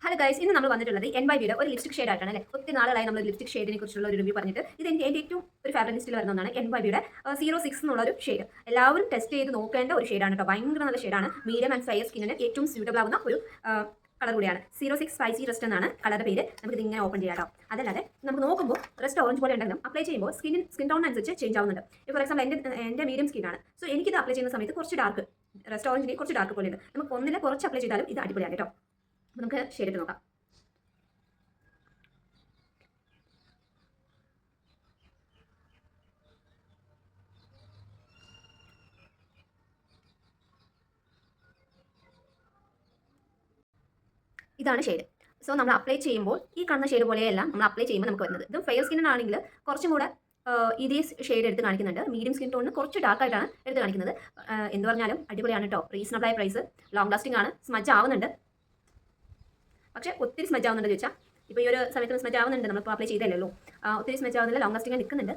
Hello guys, ഇന്ന് നമ്മൾ വന്നിട്ടുള്ളത് NYBയുടെ ഒരു ലിപ്സ്റ്റിക് ഷെയ്ഡ് ആയിട്ടാണ് അല്ലേ. ഒത്തിരി നാളുകളായി നമ്മൾ ലിപ്സ്റ്റിക് ഷെയ്ഡിനെ കുറിച്ചുള്ള ഒരു റിവ്യൂ പറഞ്ഞിട്ട് ഇത് എൻ്റെ ഏറ്റവും ഒരു ഫേവറേറ്റ് ലിസ്റ്റിൽ വരുന്ന ഒന്നാണ് NYBയുടെ 06 എന്നുള്ള ഒരു ഷെയ്ഡ്. എല്ലാവരും ടെസ്റ്റ് ചെയ്ത് നോക്കേണ്ട ഒരു ഷെയ്ഡാണ് കേട്ടോ. ഭയങ്കര നല്ല ഷെയ്ഡാണ്. മീഡിയം ആൻഡ് ഫെയർ സ്കിന്നിന് ഏറ്റവും സ്യൂട്ടബിൾ ആവുന്ന ഒരു കളർ കൂടിയാണ്. 06 സ്പൈസി റെസ്റ്റ് എന്നാണ് കളറുടെ പേര്. നമുക്ക് ഇത് ഇങ്ങനെ ഓപ്പൺ ചെയ്യാം കേട്ടോ. അതല്ലാതെ നമുക്ക് നോക്കുമ്പോൾ റെസ്റ്റ് ഓറഞ്ച് പോലെ ഉണ്ടെങ്കിലും അപ്ലൈ ചെയ്യുമ്പോൾ സ്കിൻ ടോൺ അനുസരിച്ച് ചേഞ്ച് ആവുന്നുണ്ട്. ഇപ്പോൾ ഫോർ എക്സാമ്പിൾ എൻ്റെ മീഡിയം സ്കിന്നാണ്. സോ എനിക്കിത് അപ്ലൈ ചെയ്യുന്ന സമയത്ത് കുറച്ച് ഡാർക്ക്, റെസ്റ്റ് ഓറഞ്ചിനെ കുറച്ച് ഡാർക്ക് പോലെ ഉണ്ട്. നമുക്ക് ഒന്നിലെ കുറച്ച് അപ്ലൈ ചെയ്താലും ഇത് അടിപൊളിയാണ് കേട്ടോ. അപ്പോൾ നമുക്ക് ഷെയ്ഡ് ഇട്ട് നോക്കാം. ഇതാണ് ഷെയ്ഡ്. സോ നമ്മൾ അപ്ലൈ ചെയ്യുമ്പോൾ ഈ കാണുന്ന ഷെയ്ഡ് പോലെയല്ല നമ്മൾ അപ്ലൈ ചെയ്യുമ്പോൾ നമുക്ക് വരുന്നത്. ഇത് ഫെയർ സ്കിന്നാണെങ്കിൽ കുറച്ചും കൂടെ ഇതേ ഷെയ്ഡ് എടുത്ത് കാണിക്കുന്നുണ്ട്. മീഡിയം സ്കിൻ ടോണിന് കുറച്ച് ഡാർക്ക് ആയിട്ടാണ് എടുത്ത് കാണിക്കുന്നത്. എന്ത് പറഞ്ഞാലും അടിപൊളിയാണ് കേട്ടോ. റീസണബിൾ ആയ പ്രൈസ്, ലോങ് ലാസ്റ്റിംഗ് ആണ്, സ്മജ് ആവുന്നുണ്ട്. പക്ഷേ ഒത്തിരി സ്മജ് ആവുന്നുണ്ട് ചോദിച്ചാൽ ഇപ്പോൾ ഈ ഒരു സമയത്ത് സ്മജ് ആവുന്നുണ്ട്. നമ്മളിപ്പോൾ അപ്ലൈ ചെയ്തല്ലേ ഉള്ളൂ. ഒത്തിരി സ്മജ് ആവുന്നില്ല, ലോങ് ലാസ്റ്റിംഗ് നിൽക്കുന്നുണ്ട്.